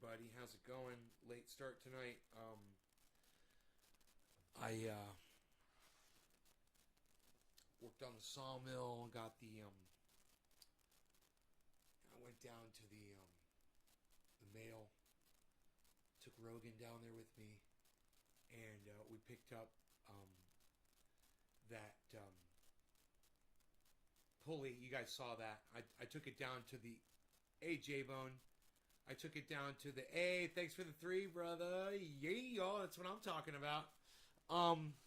everybody. How's it going? Late start tonight. I worked on the sawmill. Got the I went down to the mail. Took Rogan down there with me, and we picked up that pulley. You guys saw that. I took it down to the J-Bone. I took it down to the thanks for the 3, brother. Yeah, y'all. That's what I'm talking about.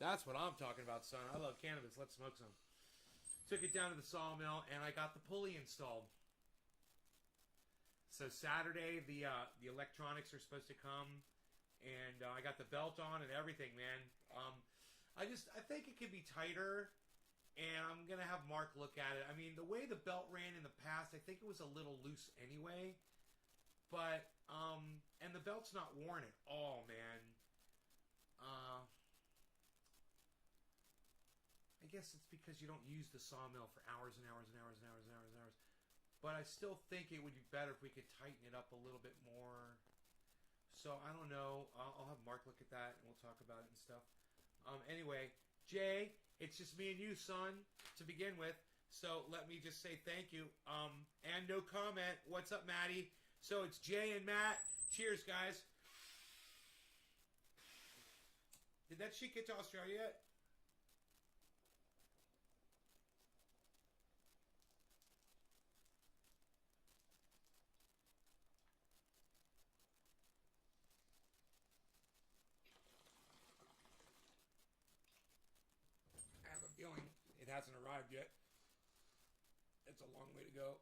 That's what I'm talking about, son. I love cannabis. Let's smoke some. Took it down to the sawmill, and I got the pulley installed. So Saturday, the electronics are supposed to come, and I got the belt on and everything, man. I think it could be tighter, and I'm gonna have Mark look at it. I mean, the way the belt ran in the past, I think it was a little loose anyway. But and the belt's not worn at all, man. I guess it's because you don't use the sawmill for hours and hours and hours and hours and hours and hours. But I still think it would be better if we could tighten it up a little bit more. So I don't know. I'll have Mark look at that and we'll talk about it and stuff. Anyway, Jay, it's just me and you, son, to begin with. So let me just say thank you. And no comment. What's up, Maddie? So it's Jay and Matt. Cheers, guys. Did that shit get to Australia yet? I have a feeling it hasn't arrived yet. It's a long way to go.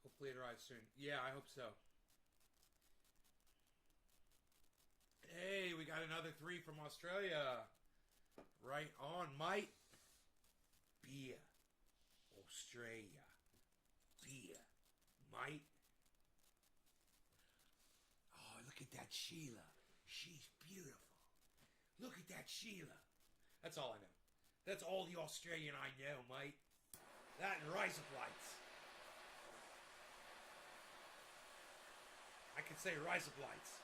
Hopefully it arrives soon. Yeah, I hope so. Hey, we got another 3 from Australia. Right on, mate. Beer. Australia. Beer. Mate. Oh, look at that Sheila. She's beautiful. Look at that Sheila. That's all I know. That's all the Australian I know, mate. That and razor blades. I could say razor blades.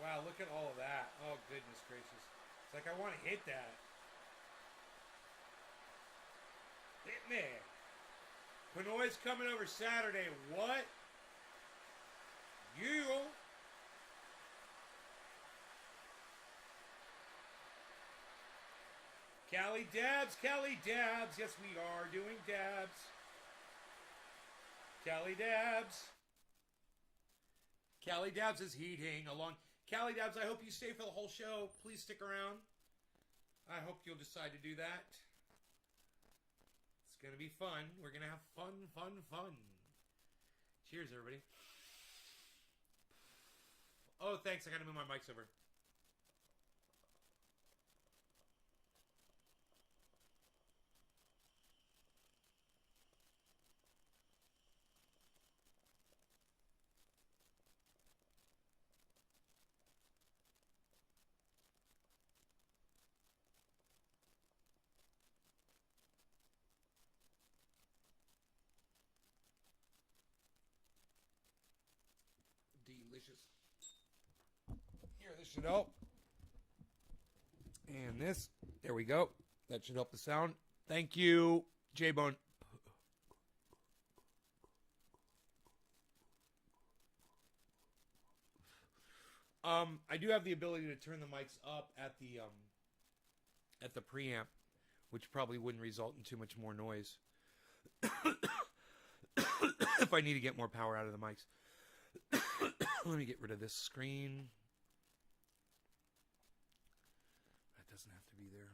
Wow, look at all of that. Oh, goodness gracious. It's like I want to hit that. Hit me. Pinoy's coming over Saturday. What? You. Callie Dabs. Callie Dabs. Yes, we are doing dabs. Callie Dabs. Callie Dabs is heating along. Callie Dabs, I hope you stay for the whole show. Please stick around. I hope you'll decide to do that. It's going to be fun. We're going to have fun, fun, fun. Cheers, everybody. Oh, thanks. I got to move my mics over. Delicious. Here, this should help. And this, there we go. That should help the sound. Thank you, J-Bone. I do have the ability to turn the mics up at the preamp, which probably wouldn't result in too much more noise. If I need to get more power out of the mics. Let me get rid of this screen. That doesn't have to be there.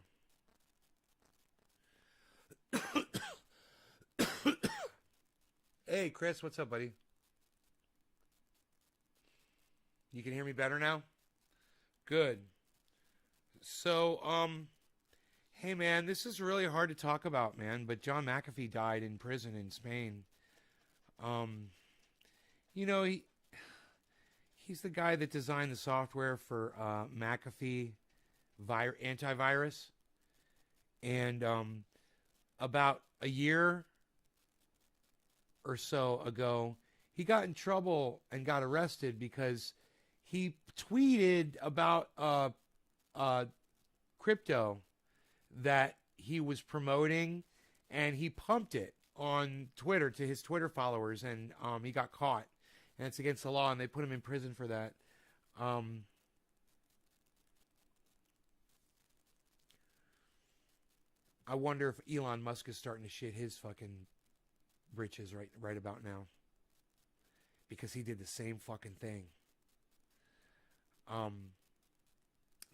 Hey, Chris, what's up, buddy? You can hear me better now? Good. So, hey, man, this is really hard to talk about, man, but John McAfee died in prison in Spain. Um, you know, he's the guy that designed the software for McAfee antivirus. And about a year or so ago, he got in trouble and got arrested because he tweeted about crypto that he was promoting, and he pumped it on Twitter to his Twitter followers, and he got caught, and it's against the law, and they put him in prison for that. I wonder if Elon Musk is starting to shit his fucking britches right about now, because he did the same fucking thing.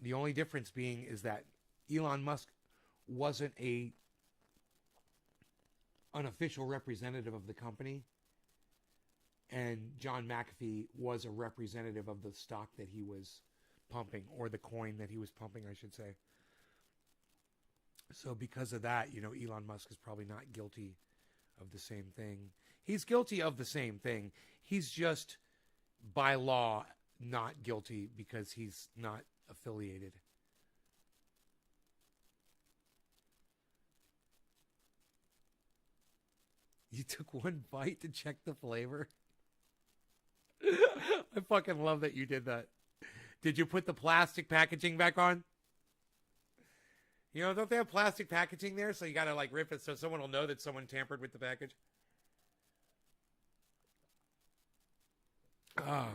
The only difference being is that Elon Musk wasn't an official representative of the company, and John McAfee was a representative of the stock that he was pumping, or the coin that he was pumping, I should say. So because of that, Elon Musk is probably not guilty of the same thing. He's guilty of the same thing. He's just, by law, not guilty because he's not affiliated. You took one bite to check the flavor? I fucking love that you did that. Did you put the plastic packaging back on? Don't they have plastic packaging there? So you gotta rip it so someone will know that someone tampered with the package? Ah.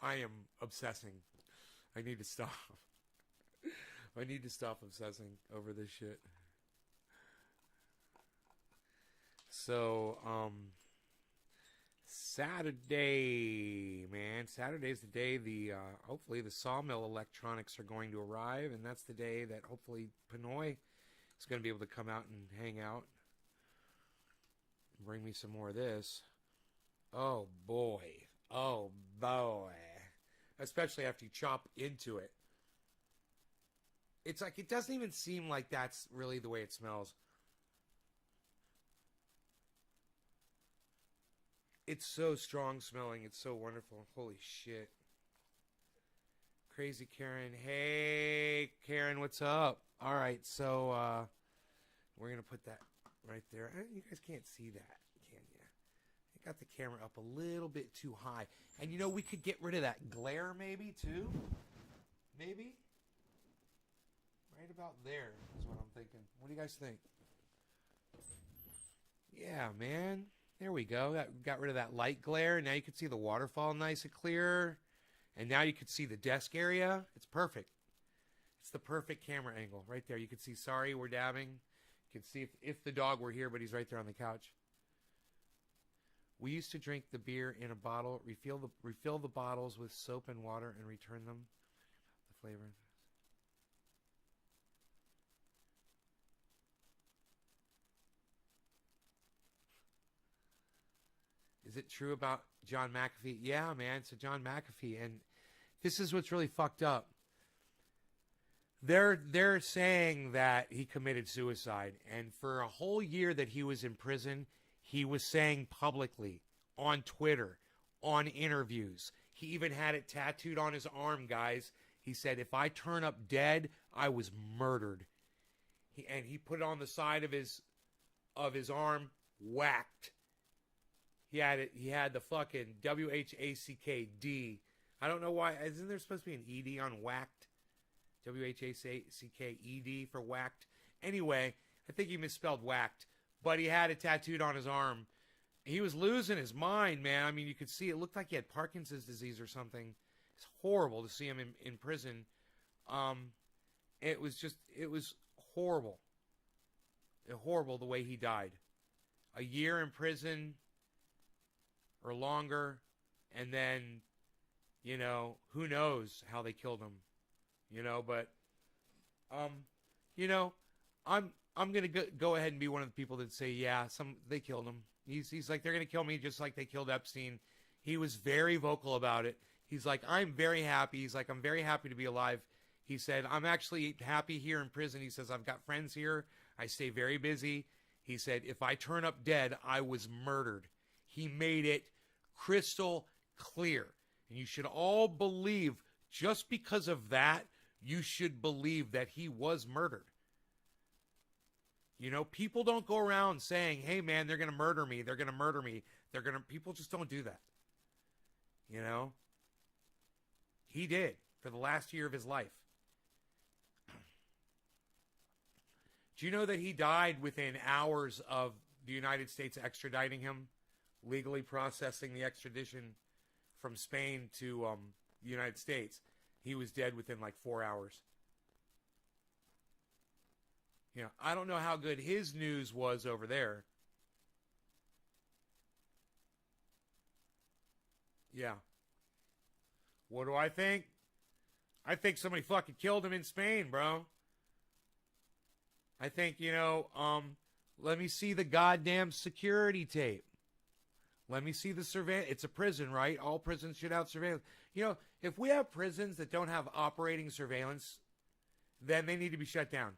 I am obsessing. I need to stop. I need to stop obsessing over this shit. So, Saturday, man. Saturday's the day hopefully the sawmill electronics are going to arrive, and that's the day that hopefully Pinoy is going to be able to come out and hang out. Bring me some more of this. Oh, boy. Oh, boy. Especially after you chop into it. It's like, it doesn't even seem like that's really the way it smells. It's so strong smelling. It's so wonderful. Holy shit. Crazy Karen. Hey, Karen, what's up? All right, so we're going to put that right there. You guys can't see that, can you? I got the camera up a little bit too high. And we could get rid of that glare maybe, too. Maybe? Right about there is what I'm thinking. What do you guys think? Yeah, man. There we go. That got rid of that light glare. Now you can see the waterfall nice and clear. And now you can see the desk area. It's perfect. It's the perfect camera angle right there. You can see, sorry, we're dabbing. You can see if the dog were here, but he's right there on the couch. We used to drink the beer in a bottle, refill the bottles with soap and water, and return them. The flavor. Is it true about John McAfee? Yeah, man, it's a John McAfee, and this is what's really fucked up. They're saying that he committed suicide, and for a whole year that he was in prison, he was saying publicly on Twitter, on interviews. He even had it tattooed on his arm, guys. He said, "If I turn up dead, I was murdered." He put it on the side of his arm, whacked. He had it. He had the fucking WHACKD. I don't know why. Isn't there supposed to be an ED on whacked? WHACKED for whacked. Anyway, I think he misspelled whacked. But he had it tattooed on his arm. He was losing his mind, man. I mean, you could see it looked like he had Parkinson's disease or something. It's horrible to see him in prison. It was horrible. Horrible the way he died. A year in prison or longer, and then, who knows how they killed him. But I'm gonna go ahead and be one of the people that say, yeah, they killed him. He's like, they're gonna kill me just like they killed Epstein. He was very vocal about it. He's like, I'm very happy. He's like, I'm very happy to be alive. He said, I'm actually happy here in prison. He says, I've got friends here. I stay very busy. He said, if I turn up dead, I was murdered. He made it crystal clear. And you should all believe, just because of that, you should believe that he was murdered. People don't go around saying, hey, man, they're going to murder me. They're going to murder me. People just don't do that. He did for the last year of his life. Do you know that he died within hours of the United States extraditing him, legally processing the extradition from Spain to the United States? He was dead within like 4 hours. I don't know how good his news was over there. Yeah. What do I think? I think somebody fucking killed him in Spain, bro. I think, let me see the goddamn security tape. Let me see the surveillance. It's a prison, right? All prisons should have surveillance. If we have prisons that don't have operating surveillance, then they need to be shut down.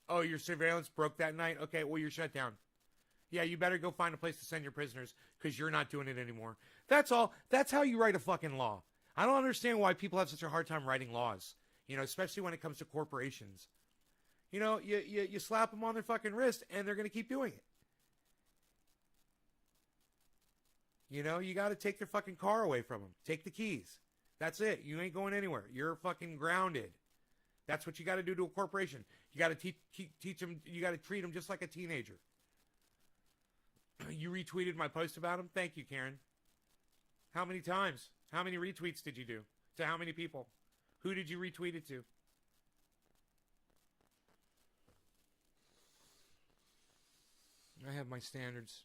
Oh, your surveillance broke that night? Okay, well, you're shut down. Yeah, you better go find a place to send your prisoners because you're not doing it anymore. That's all. That's how you write a fucking law. I don't understand why people have such a hard time writing laws, especially when it comes to corporations. You slap them on their fucking wrist and they're going to keep doing it. You got to take their fucking car away from them. Take the keys. That's it. You ain't going anywhere. You're fucking grounded. That's what you got to do to a corporation. You got to teach them. You got to treat them just like a teenager. You retweeted my post about him? Thank you, Karen. How many times? How many retweets did you do? To how many people? Who did you retweet it to? I have my standards.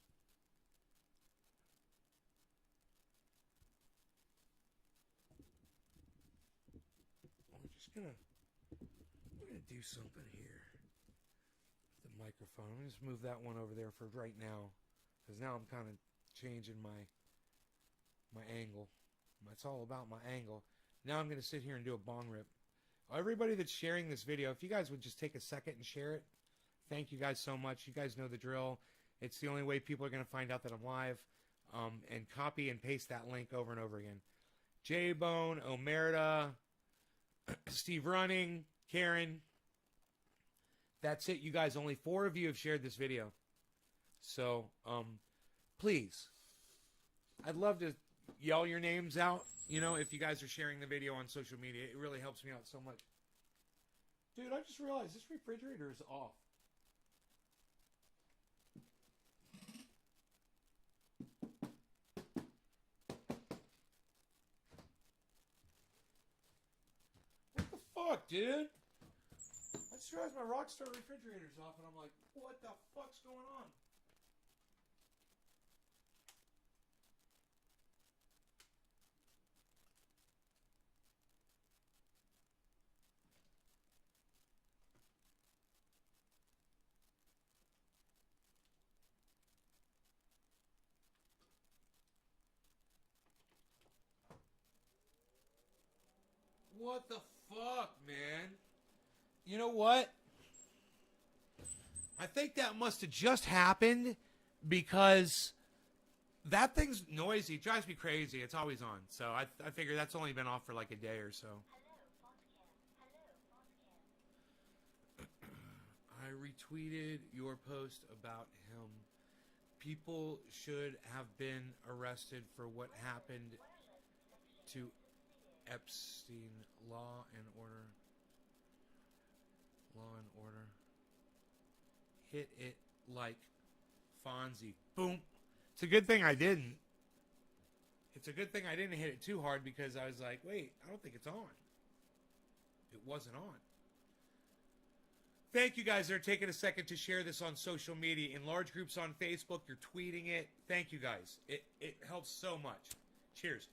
We're gonna do something here with the microphone. I'm gonna just move that one over there for right now, because now I'm kind of changing my angle. It's all about my angle. Now I'm gonna sit here and do a bong rip. Everybody that's sharing this video, if you guys would just take a second and share it, thank you guys so much. You guys know the drill. It's the only way people are gonna find out that I'm live. And copy and paste that link over and over again. J-Bone, Omerta, Steve Running, Karen. That's it, you guys. Only 4 of you have shared this video. So, please, I'd love to yell your names out, if you guys are sharing the video on social media. It really helps me out so much. Dude, I just realized this refrigerator is off. Fuck, dude. I just realized my Rockstar refrigerator's off, and I'm like, what the fuck's going on? What the fuck, man? You know what? I think that must have just happened because that thing's noisy. It drives me crazy. It's always on. So I figure that's only been off for like a day or so. I retweeted your post about him. People should have been arrested for what happened to Epstein. Law and order. Law and order. Hit it like Fonzie. Boom. It's a good thing I didn't. It's a good thing I didn't hit it too hard because I was like, wait, I don't think it's on. It wasn't on. Thank you guys that are taking a second to share this on social media. In large groups on Facebook, you're tweeting it. Thank you guys. It helps so much. Cheers.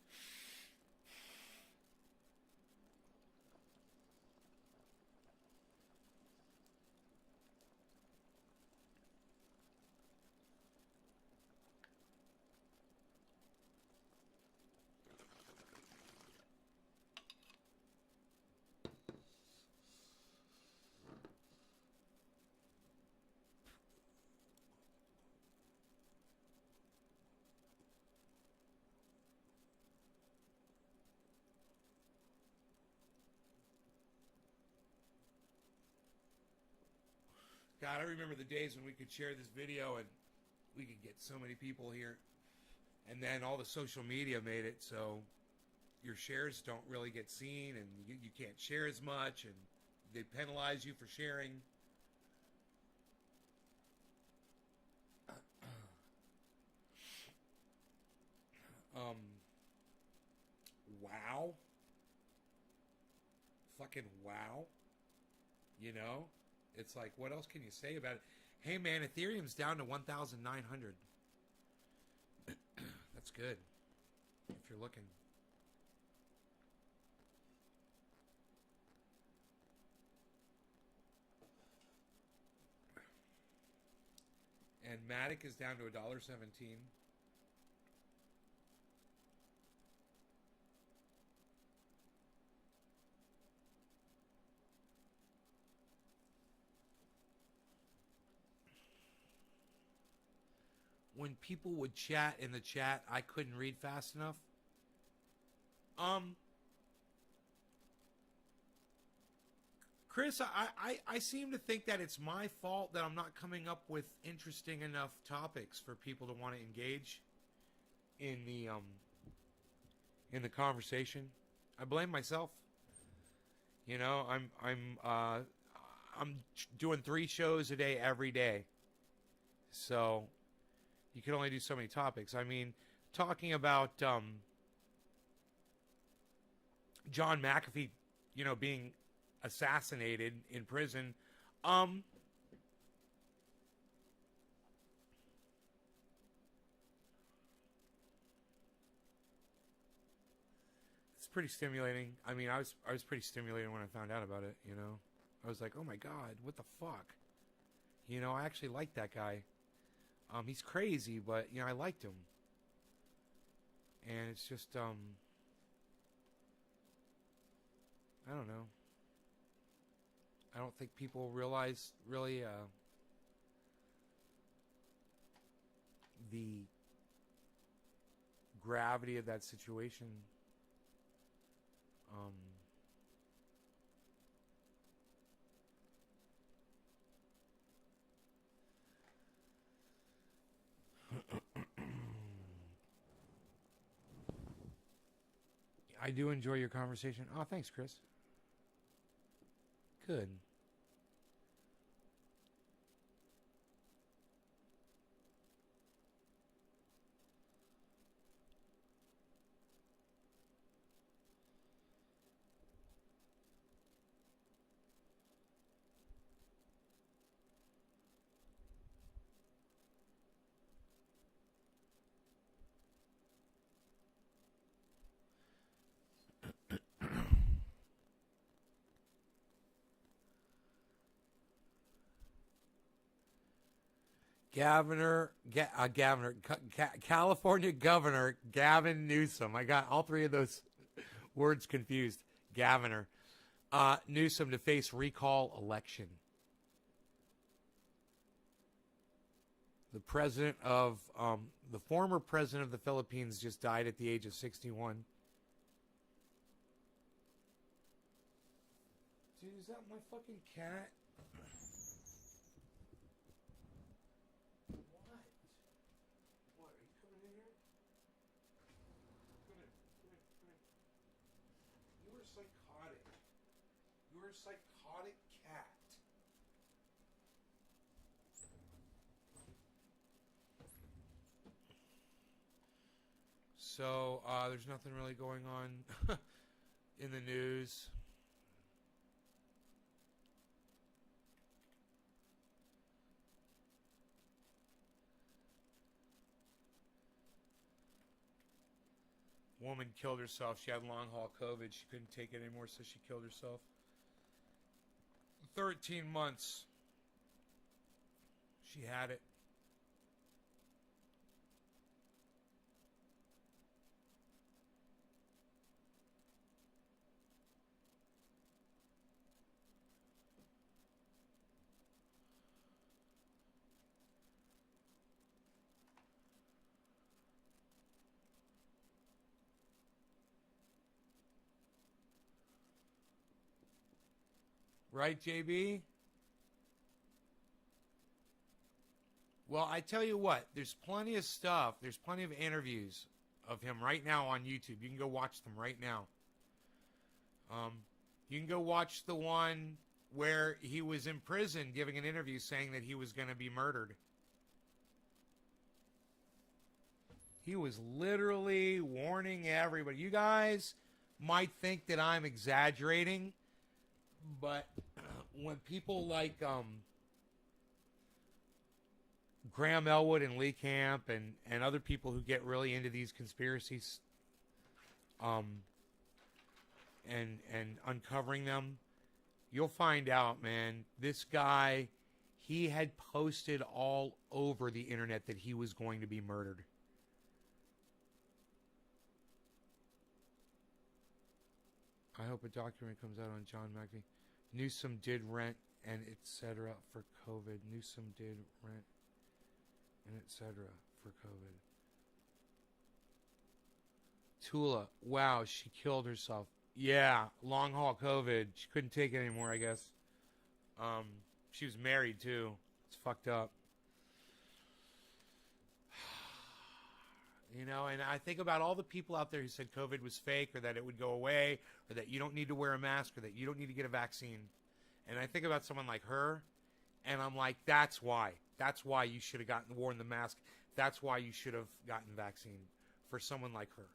God, I remember the days when we could share this video and we could get so many people here. And then all the social media made it so your shares don't really get seen and you can't share as much and they penalize you for sharing. Wow. Fucking wow. You know? It's like, what else can you say about it? Hey, man, Ethereum's down to 1,900. That's good. If you're looking. And Matic is down to $1.17. When people would chat in the chat, I couldn't read fast enough. Chris, I seem to think that it's my fault that I'm not coming up with interesting enough topics for people to want to engage in the conversation. I blame myself. You know, I'm doing 3 shows a day every day. So you can only do so many topics. I mean, talking about John McAfee, you know, being assassinated in prison. It's pretty stimulating. I mean, I was pretty stimulated when I found out about it, you know. I was like, "Oh my god, what the fuck?" You know, I actually liked that guy. He's crazy, but you know, I liked him. And it's just I don't know. I don't think people realize really the gravity of that situation. I do enjoy your conversation. Oh, thanks, Chris. Good. California Governor Gavin Newsom. I got all 3 of those words confused. Governor Newsom to face recall election. The former president of the Philippines just died at the age of 61. Dude, is that my fucking cat? Psychotic. You're a psychotic cat. So there's nothing really going on in the news. Woman killed herself. She had long haul COVID. She couldn't take it anymore, so she killed herself. 13 months. She had it. Right, JB? Well, I tell you what, there's plenty of stuff. There's plenty of interviews of him right now on YouTube. You can go watch them right now. You can go watch the one where he was in prison giving an interview saying that he was going to be murdered. He was literally warning everybody. You guys might think that I'm exaggerating, but when people like Graham Elwood and Lee Camp and other people who get really into these conspiracies and uncovering them, you'll find out, man, this guy, he had posted all over the internet that he was going to be murdered. I hope a document comes out on John McAfee. Newsom did rent and etc. for COVID. Newsom did rent and etc. for COVID. Tula, wow, she killed herself. Yeah, long haul COVID. She couldn't take it anymore, I guess. She was married too. It's fucked up. You know, and I think about all the people out there who said COVID was fake or that it would go away or that you don't need to wear a mask or that you don't need to get a vaccine. And I think about someone like her and I'm like, that's why. That's why you should have worn the mask. That's why you should have gotten the vaccine for someone like her.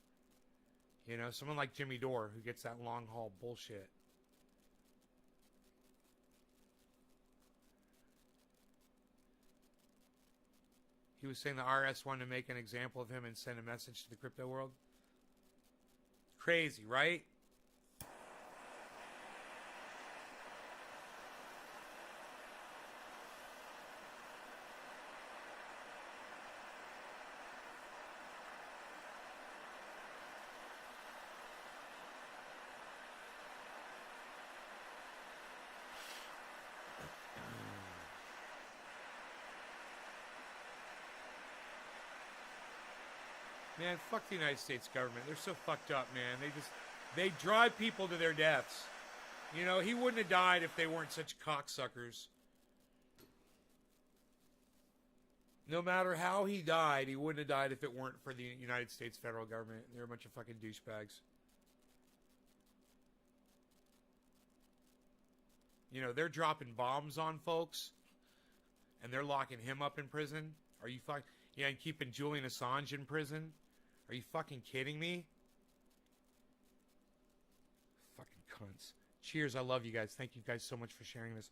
You know, someone like Jimmy Dore who gets that long haul bullshit. He was saying the RS wanted to make an example of him and send a message to the crypto world. Crazy, right? Man, fuck the United States government. They're so fucked up, man. They drive people to their deaths. You know, he wouldn't have died if they weren't such cocksuckers. No matter how he died, he wouldn't have died if it weren't for the United States federal government. They're a bunch of fucking douchebags. You know, they're dropping bombs on folks, and they're locking him up in prison. Are you fucking... Yeah, and keeping Julian Assange in prison? Are you fucking kidding me? Fucking cunts. Cheers, I love you guys. Thank you guys so much for sharing this.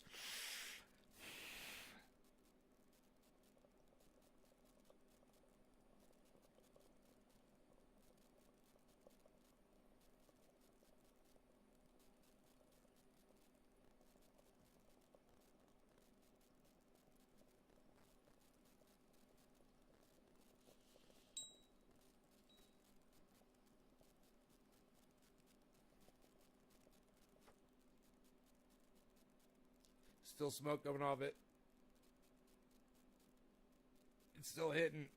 Still smoke coming off it. It's still hitting.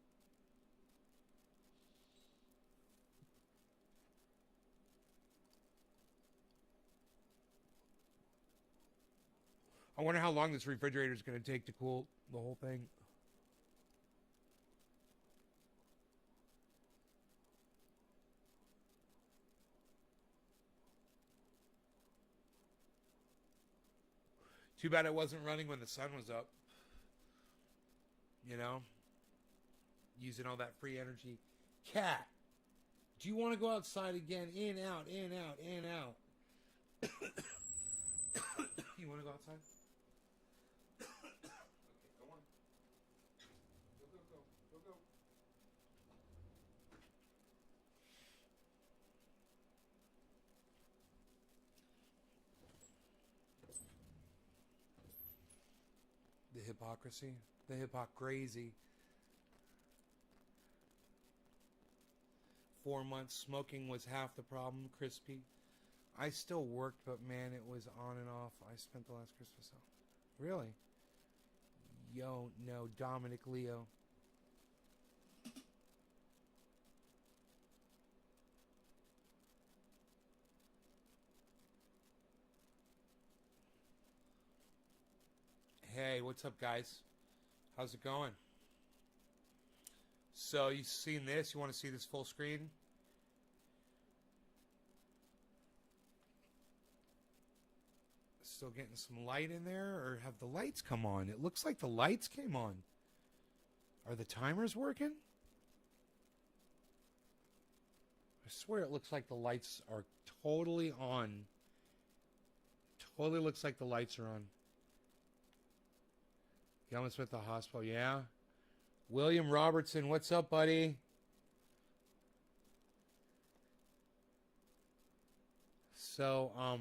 I wonder how long this refrigerator is going to take to cool the whole thing. Too bad it wasn't running when the sun was up. You know? Using all that free energy. Cat. Do you want to go outside again? In, out, in, out, in, out. You want to go outside? Okay, go on. Go, go, go. Go, go. The hypocrisy. The hypocrisy. 4 months smoking was half the problem, crispy. I still worked, but man, it was on and off. I spent the last Christmas out. Really? Yo, no, Dominic Leo. Hey, what's up, guys? How's it going? So, you seen this? You want to see this full screen? Still getting some light in there, or have the lights come on? It looks like the lights came on. Are the timers working? I swear it looks like the lights are totally on. Totally looks like the lights are on. You almost went to the hospital, yeah? William Robertson, what's up, buddy? So,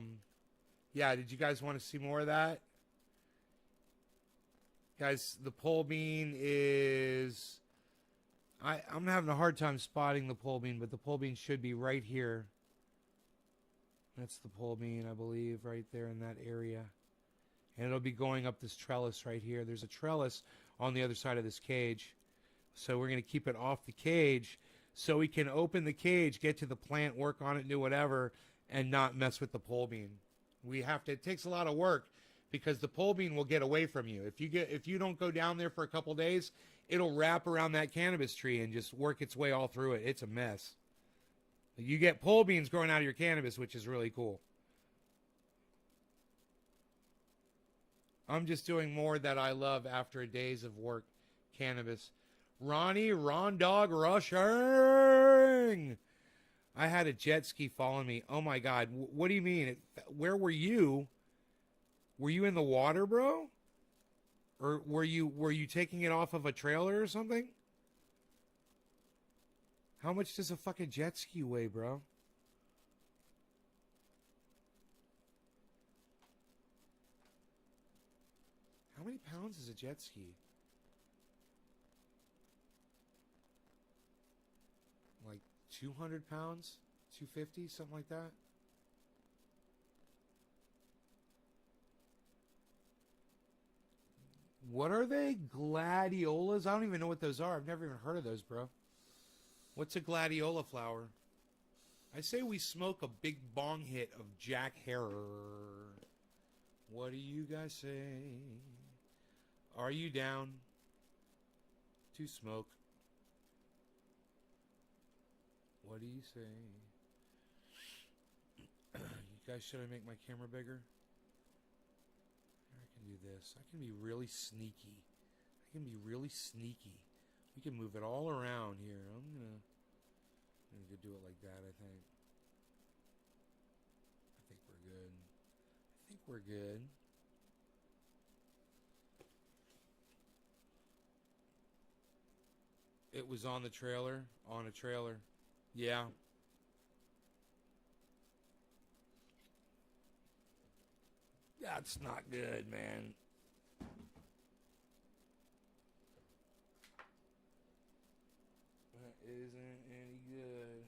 yeah, did you guys want to see more of that? Guys, the pole bean is... I'm having a hard time spotting the pole bean, but the pole bean should be right here. That's the pole bean, I believe, right there in that area. And it'll be going up this trellis right here. There's a trellis on the other side of this cage. So we're going to keep it off the cage so we can open the cage, get to the plant, work on it, do whatever, and not mess with the pole bean. We have to. It takes a lot of work because the pole bean will get away from you. If you don't go down there for a couple days, it'll wrap around that cannabis tree and just work its way all through it. It's a mess. You get pole beans growing out of your cannabis, which is really cool. I'm just doing more that I love after days of work. Cannabis. Ronnie, Ron Dog Rushing. I had a jet ski following me. Oh my God. What do you mean? Where were you? Were you in the water, bro? Or were you taking it off of a trailer or something? How much does a fucking jet ski weigh, bro? How many pounds is a jet ski? Like 200 pounds? 250? Something like that? What are they? Gladiolas? I don't even know what those are. I've never even heard of those, bro. What's a gladiola flower? I say we smoke a big bong hit of Jack Harrer. What do you guys say? Are you down to smoke? What do you say? You guys, should I make my camera bigger? I can do this. I can be really sneaky. I can be really sneaky. We can move it all around here. I'm gonna do it like that, I think. I think we're good. I think we're good. It was on the trailer. On a trailer. Yeah. That's not good, man. That isn't any good.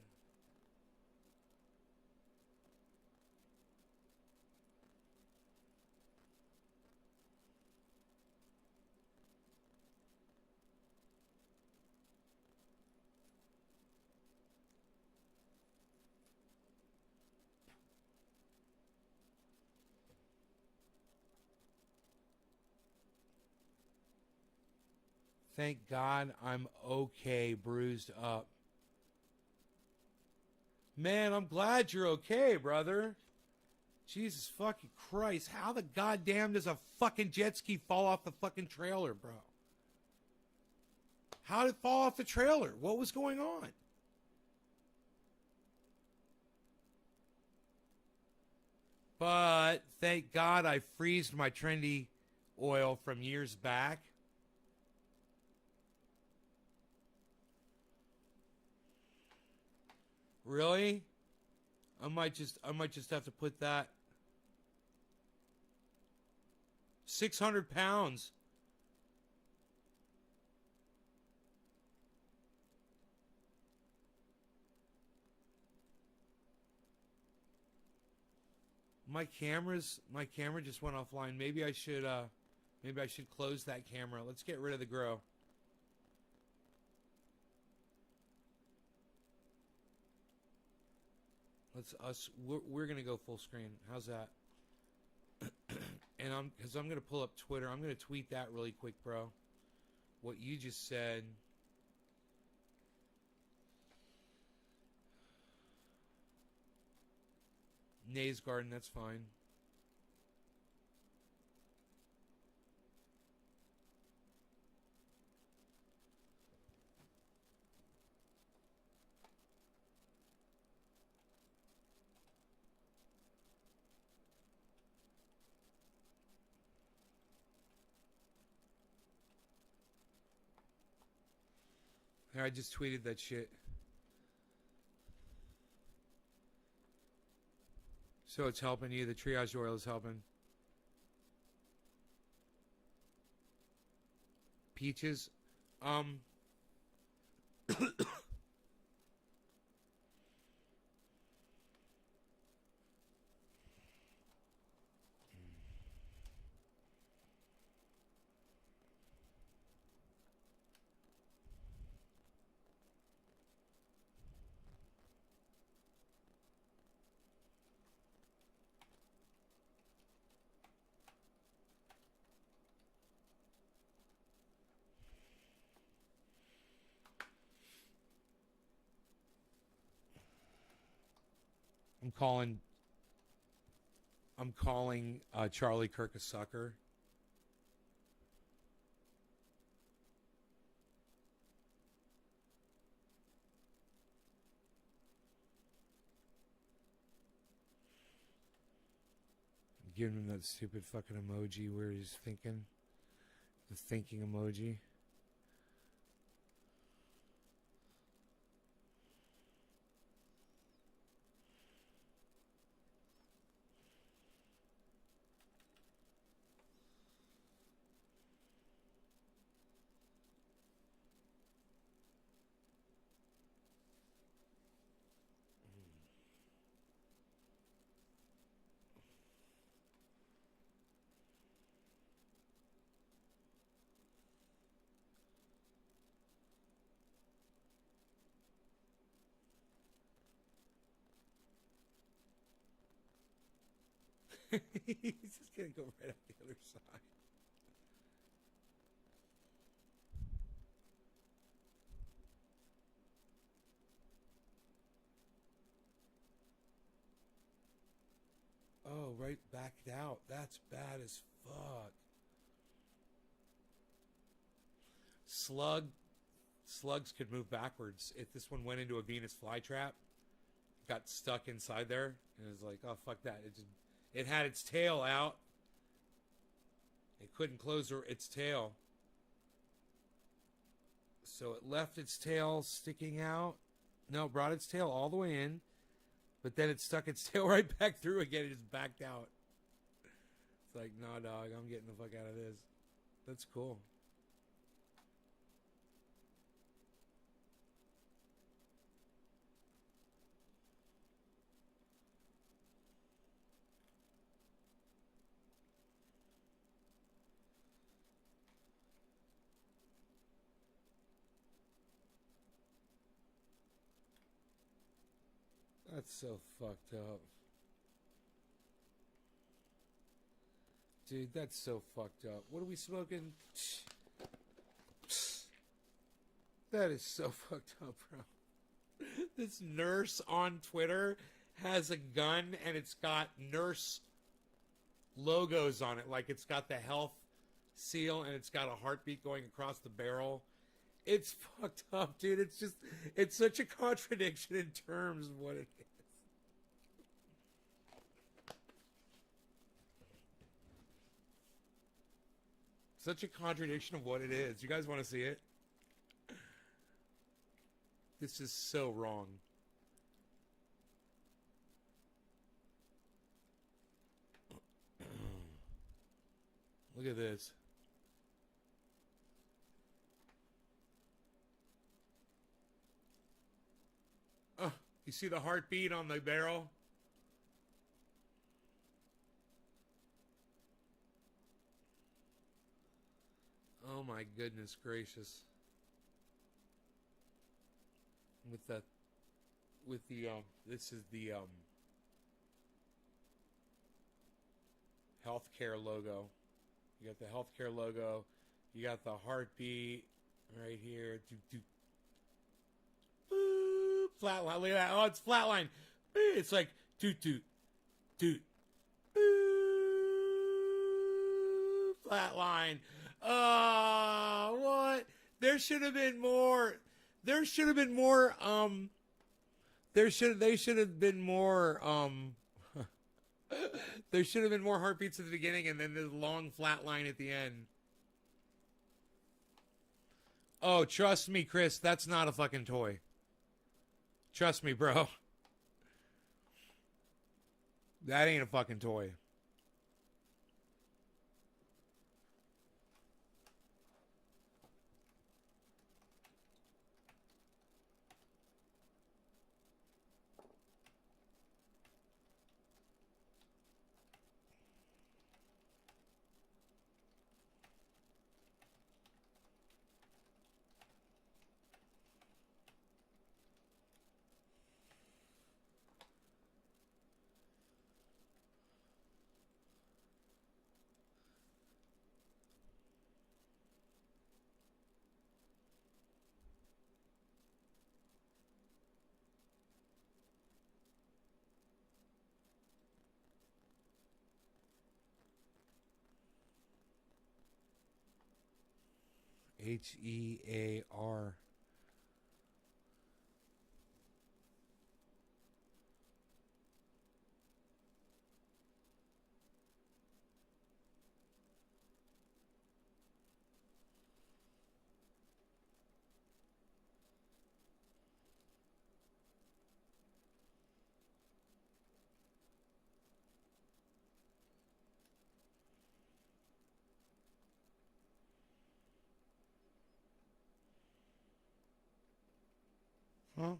Thank God I'm okay, bruised up. Man, I'm glad you're okay, brother. Jesus fucking Christ. How the goddamn does a fucking jet ski fall off the fucking trailer, bro? How did it fall off the trailer? What was going on? But thank God I freezed my trendy oil from years back. Really? I might just have to put that 600 pounds. My camera just went offline. Maybe I should close that camera. Let's get rid of the grow. We're gonna go full screen. How's that? And I'm gonna pull up Twitter. I'm gonna tweet that really quick, bro. What you just said. Nays Garden, that's fine. Here, I just tweeted that shit. So it's helping you. The triage oil is helping. Peaches. Um. I'm calling. I'm calling Charlie Kirk a sucker. I'm giving him that stupid fucking emoji where he's thinking. The thinking emoji. He's just gonna go right out the other side. Oh, right, backed out. That's bad as fuck. Slugs could move backwards. If this one went into a Venus flytrap, got stuck inside there, and it was like, oh fuck that. It had its tail out. It couldn't close its tail. So it left its tail sticking out. No, brought its tail all the way in, but then it stuck its tail right back through again. It just backed out. It's like, nah, dog, I'm getting the fuck out of this. That's cool. That's so fucked up. Dude, that's so fucked up. What are we smoking? That is so fucked up, bro. This nurse on Twitter has a gun and it's got nurse logos on it. Like it's got the health seal and it's got a heartbeat going across the barrel. It's fucked up, dude. It's such a contradiction in terms of what it is. Such a contradiction of what it is. You guys want to see it? This is so wrong. Look at this. Oh, you see the heartbeat on the barrel? Oh my goodness gracious. This is the healthcare logo. You got the healthcare logo. You got the heartbeat right here. Boop, flatline. Look at that. Oh, it's flatline. It's like toot toot toot. Boop, flatline. Oh, what? There should have been more. There should have been more. They should have been more. There should have been more heartbeats at the beginning and then this long flat line at the end. Oh, trust me, Chris, that's not a fucking toy. Trust me, bro. That ain't a fucking toy. HEAR. Huh?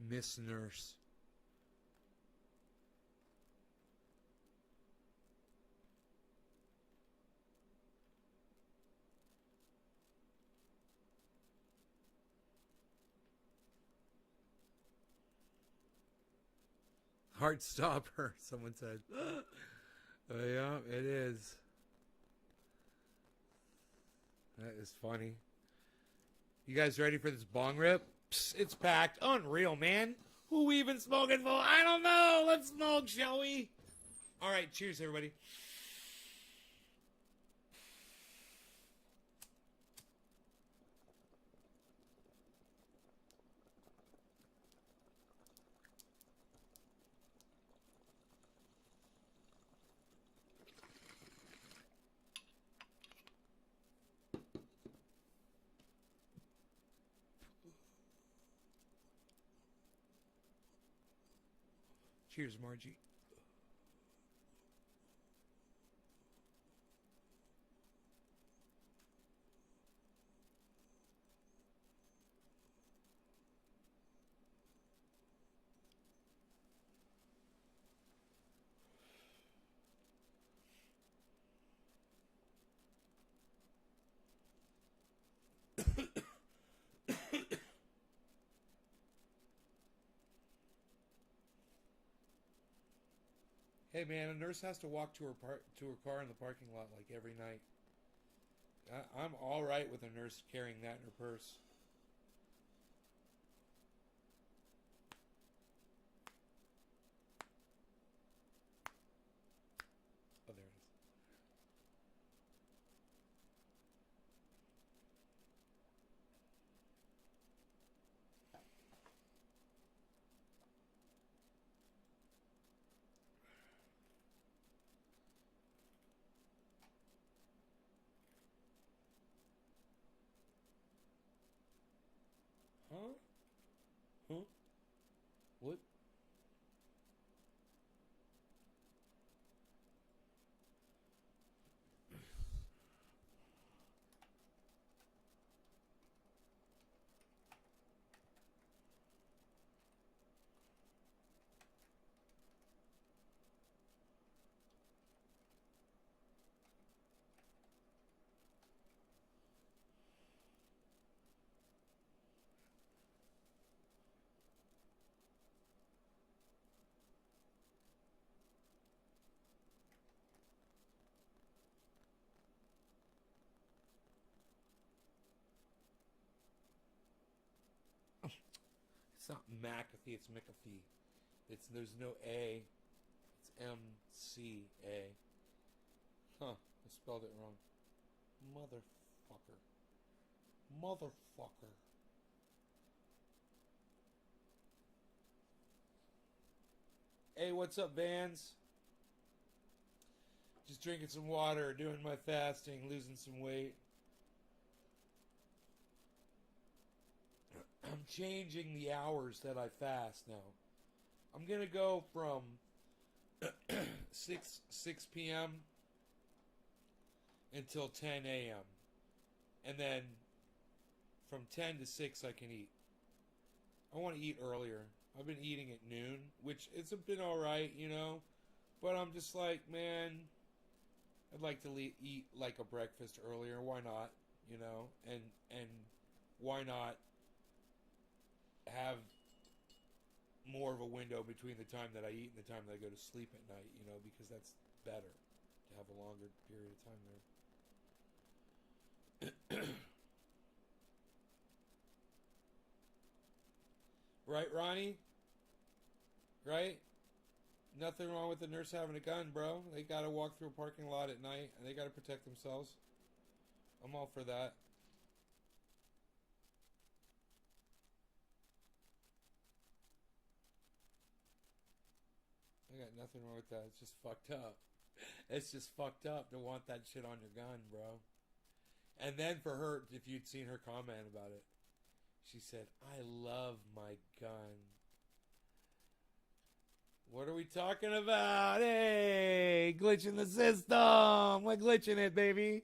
Miss Nurse. Heartstopper, someone said. Yeah, it is. That is funny. You guys ready for this bong rip? Psst, it's packed. Unreal, man. Who we even smoking for? I don't know. Let's smoke, shall we? All right, cheers, everybody. Cheers, Margie. Hey man, a nurse has to walk to her car in the parking lot like every night. I'm all right with a nurse carrying that in her purse. Oh, there it is. It's not McAfee, it's McAfee. There's no A. It's M-C-A. Huh, I spelled it wrong. Motherfucker. Motherfucker. Hey, what's up, Vans? Just drinking some water, doing my fasting, losing some weight. I'm changing the hours that I fast now. I'm going to go from 6 p.m. until 10 a.m. And then from 10 to 6 I can eat. I want to eat earlier. I've been eating at noon, which it's been alright, you know. But I'm just like, man, I'd like to eat like a breakfast earlier. Why not? You know? And why not have more of a window between the time that I eat and the time that I go to sleep at night, you know, because that's better to have a longer period of time there. Right, Ronnie? Right? Nothing wrong with the nurse having a gun, bro. They gotta walk through a parking lot at night and they gotta protect themselves. I'm all for that. I got nothing wrong with that. It's just fucked up. It's just fucked up to want that shit on your gun, bro. And then for her, if you'd seen her comment about it, she said, I love my gun. What are we talking about? Hey, glitching the system. We're glitching it, baby.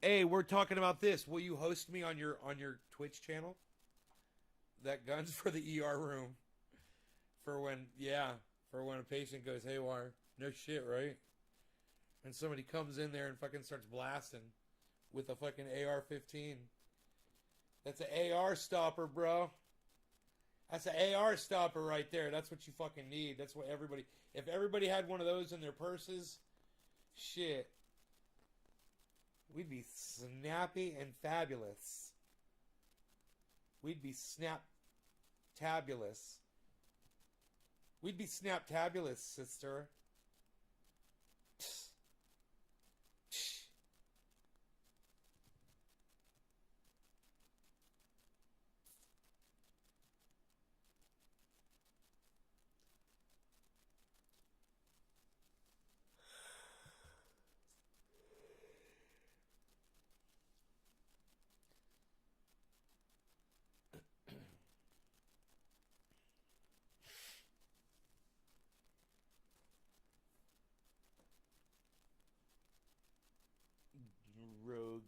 Hey, we're talking about this. Will you host me on your Twitch channel? That gun's for the ER room. For when a patient goes haywire. No shit, right? And somebody comes in there and fucking starts blasting with a fucking AR-15. That's an AR stopper, bro. That's an AR stopper right there. That's what you fucking need. That's what everybody... If everybody had one of those in their purses, shit. We'd be snappy and fabulous. We'd be snap-tabulous. We'd be snap-tabulous, sister. Rogie.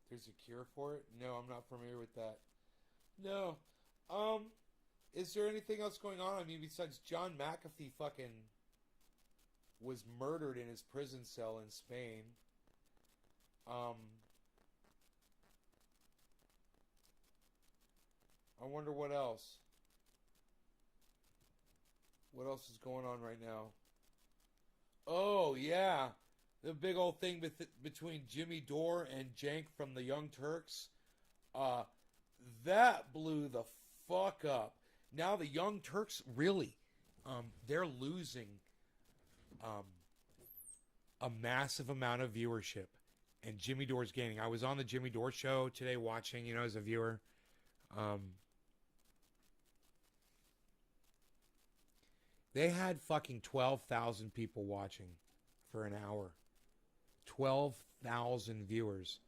There's a cure for it? No, I'm not familiar with that. No. Is there anything else going on? I mean, besides John McAfee fucking was murdered in his prison cell in Spain. I wonder what else. What else is going on right now? Oh, yeah. The big old thing between Jimmy Dore and Jank from the Young Turks. That blew the fuck up. Now the Young Turks, really, they're losing a massive amount of viewership. And Jimmy Dore's gaining. I was on the Jimmy Dore show today watching, you know, as a viewer. They had fucking 12,000 people watching for an hour. 12,000 viewers.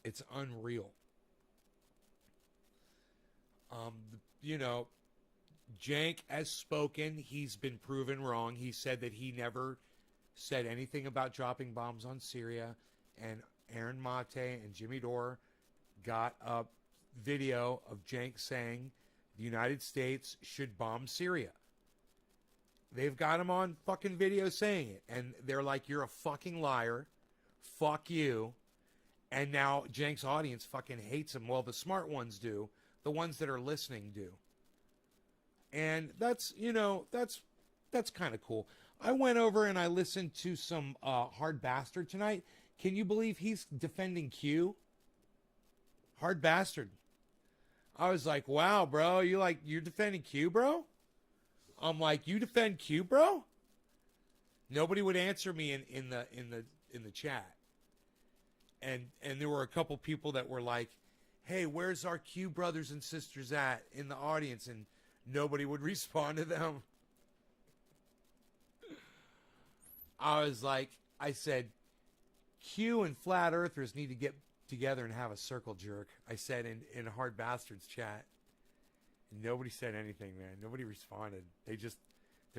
It's unreal. You know, Jank has spoken. He's been proven wrong. He said that he never said anything about dropping bombs on Syria. And Aaron Mate and Jimmy Dore got a video of Jank saying the United States should bomb Syria. They've got him on fucking video saying it. And they're like, you're a fucking liar. Fuck you. And now Jenk's audience fucking hates him. Well, the smart ones do. The ones that are listening do. And that's, that's kind of cool. I went over and I listened to some Hard Bastard tonight. Can you believe he's defending Q? Hard Bastard. I was like, wow, bro, you're defending Q, bro? I'm like, you defend Q, bro? Nobody would answer me in the chat. And there were a couple people that were like, hey, where's our Q brothers and sisters at in the audience? And nobody would respond to them. I said, Q and Flat Earthers need to get together and have a circle jerk. I said in Hard Bastards chat. And nobody said anything, man. Nobody responded. They're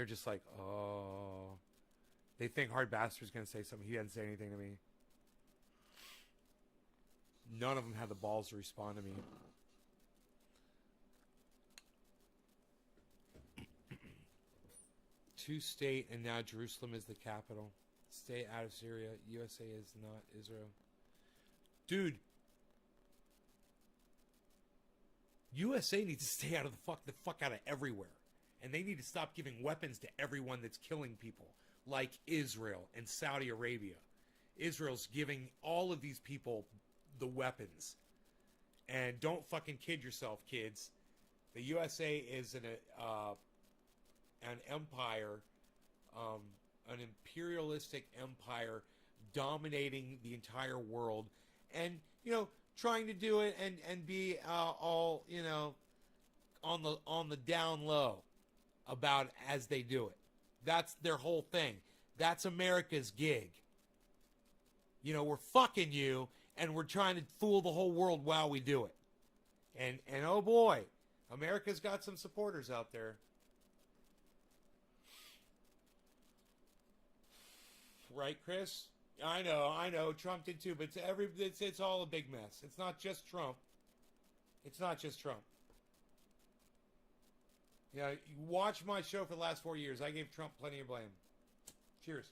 just like, oh. They think Hard Bastard's going to say something. He didn't say anything to me. None of them had the balls to respond to me. Two-state, and now Jerusalem is the capital. Stay out of Syria. USA is not Israel. Dude. USA needs to stay out of the fuck out of everywhere. And they need to stop giving weapons to everyone that's killing people. Like Israel and Saudi Arabia. Israel's giving all of these people the weapons. And don't fucking kid yourself, kids. The USA is an empire, an imperialistic empire dominating the entire world. And, trying to do it and be all, on the down low about as they do it. That's their whole thing. That's America's gig. We're fucking you, and we're trying to fool the whole world while we do it. And oh boy, America's got some supporters out there. Right, Chris? I know. Trump did too, but it's all a big mess. It's not just Trump. Yeah, you watch my show for the last 4 years. I gave Trump plenty of blame. Cheers.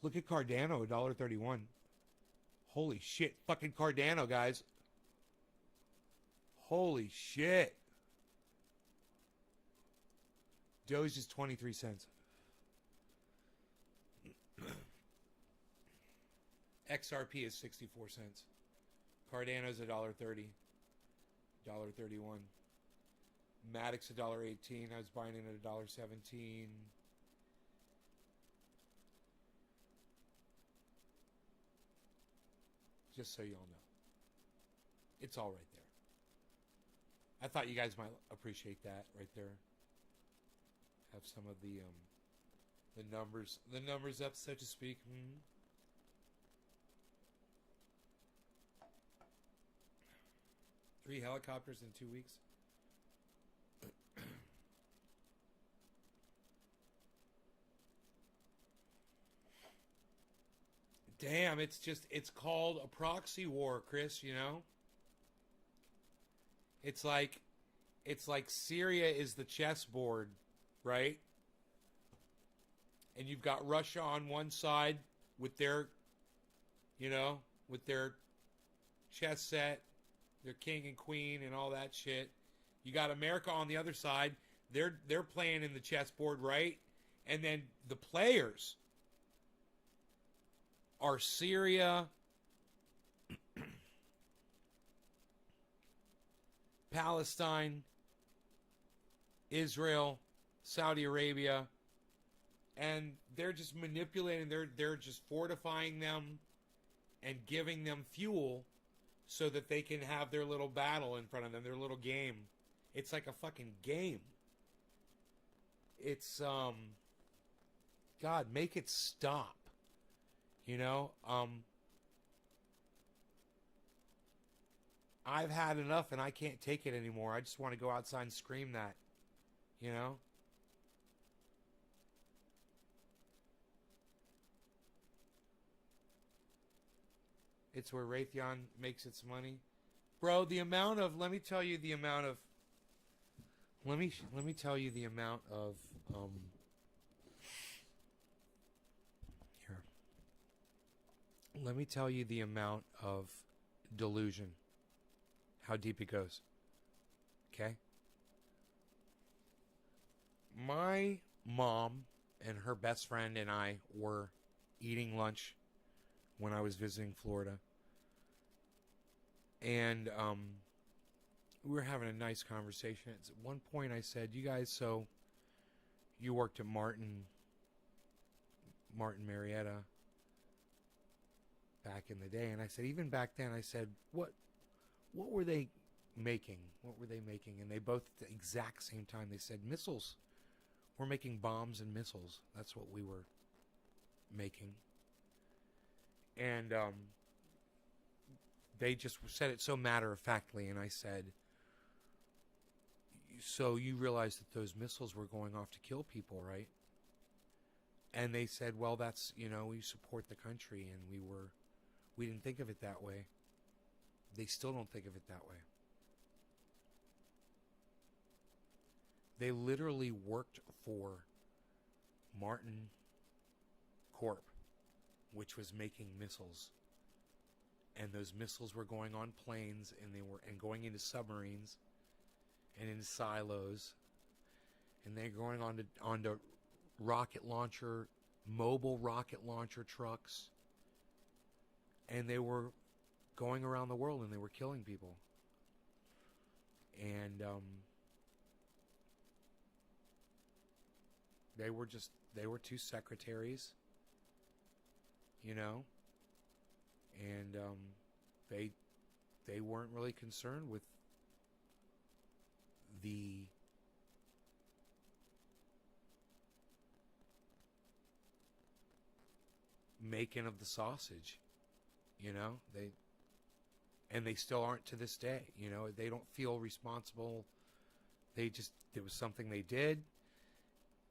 Look at Cardano, $1.31. Holy shit. Fucking Cardano, guys. Holy shit. Doge is 23 cents. XRP is 64 cents. Cardano is $1.30. $1.31. Matic's $1.18. I was buying it at $1.17. Just so you all know. It's all right there. I thought you guys might appreciate that right there. Have some of the numbers up, so to speak. Mm-hmm. Three helicopters in 2 weeks. Damn, it's called a proxy war, Chris, It's like Syria is the chessboard, right? And you've got Russia on one side with their, with their chess set, their king and queen and all that shit. You got America on the other side. They're playing in the chessboard, right? And then the players are Syria, Palestine, Israel, Saudi Arabia, and they're just manipulating, they're just fortifying them and giving them fuel so that they can have their little battle in front of them, their little game. It's like a fucking game. It's God, make it stop. You know, I've had enough and I can't take it anymore. I just want to go outside and scream that, you know? It's where Raytheon makes its money. Bro, the amount of, let me tell you the amount of, let me tell you the amount of, here. Let me tell you the amount of delusion. How deep it goes. Okay? My mom and her best friend and I were eating lunch when I was visiting Florida. And we were having a nice conversation. At one point I said, you guys, so you worked at Martin Marietta back in the day. And I said, even back then, I said, what were they making? What were they making? And they both at the exact same time, they said, missiles. We're making bombs and missiles. That's what we were making. And they just said it so matter-of-factly, and I said, so you realize that those missiles were going off to kill people, right? And they said, well, that's, you know, we support the country, and we didn't think of it that way. They still don't think of it that way. They literally worked for Martin Corp, which was making missiles. And those missiles were going on planes, and going into submarines and into silos, and they're going onto mobile rocket launcher trucks, and they were going around the world and they were killing people. And they were two secretaries, you know, and they weren't really concerned with the making of the sausage, you know. They still aren't to this day, you know. They don't feel responsible. It was something they did.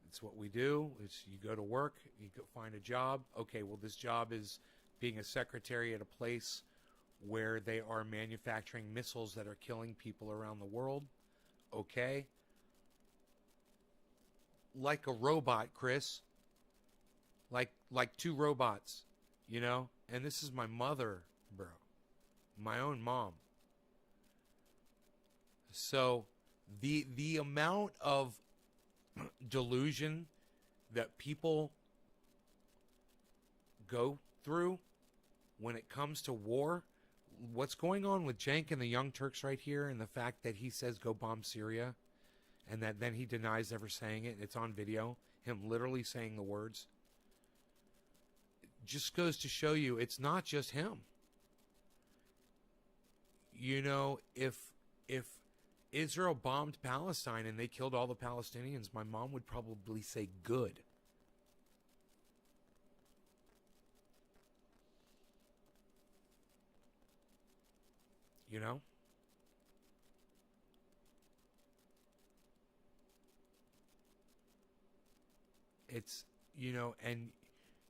It's what we do. It's, you go to work, you go find a job. Okay, well, this job is being a secretary at a place where they are manufacturing missiles that are killing people around the world. Okay. Like a robot, Chris. Like two robots, you know? And this is my mother, bro. My own mom. So the amount of delusion that people go through when it comes to war, what's going on with Cenk and the Young Turks right here, and the fact that he says go bomb Syria, and that then he denies ever saying it, and it's on video, him literally saying the words, just goes to show you it's not just him. You know, if Israel bombed Palestine and they killed all the Palestinians, my mom would probably say good. You know? It's, you know, and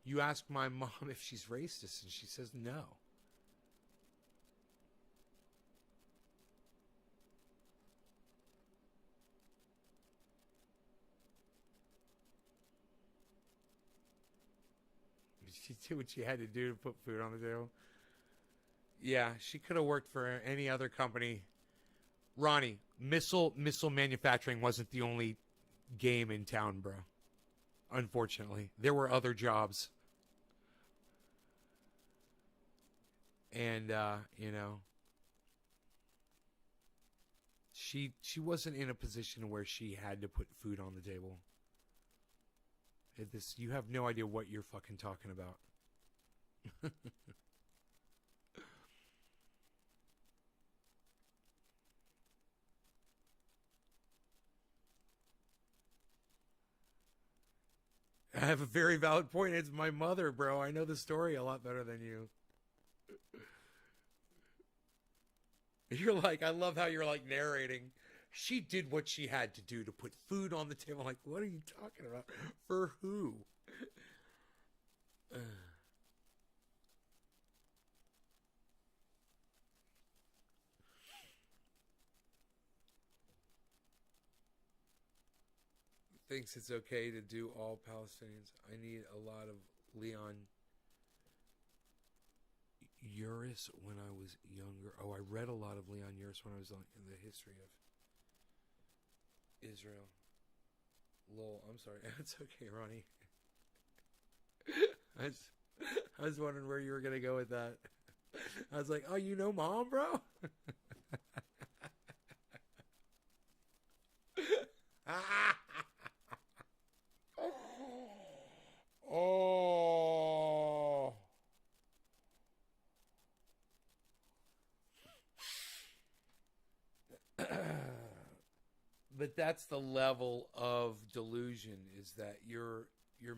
you ask my mom if she's racist, and she says no. She did what she had to do to put food on the table. Yeah, she could have worked for any other company. Ronnie, missile manufacturing wasn't the only game in town, bro. Unfortunately, there were other jobs. And you know, she wasn't in a position where she had to put food on the table. You have no idea what you're fucking talking about. I have a very valid point. It's my mother, bro. I know the story a lot better than you. You're like, I love how you're like narrating. She did what she had to do to put food on the table. I'm like, what are you talking about? For who? Thinks it's okay to do all Palestinians. I need a lot of Leon Uris when I was younger. Oh, I read a lot of Leon Uris when I was in the history of Israel. Lol, I'm sorry. It's okay, Ronnie. I was wondering where you were going to go with that. I was like, oh, you know mom, bro? Oh. But that's the level of delusion, is that you're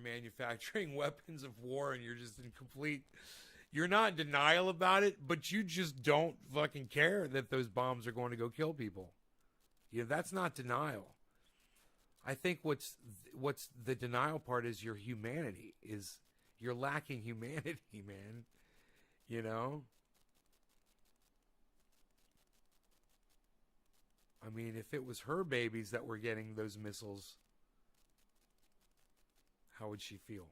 manufacturing weapons of war and you're just in complete, you're not in denial about it, but you just don't fucking care that those bombs are going to go kill people. Yeah, that's not denial. I think what's the denial part is your humanity, is you're lacking humanity, man. You know? I mean, if it was her babies that were getting those missiles, how would she feel?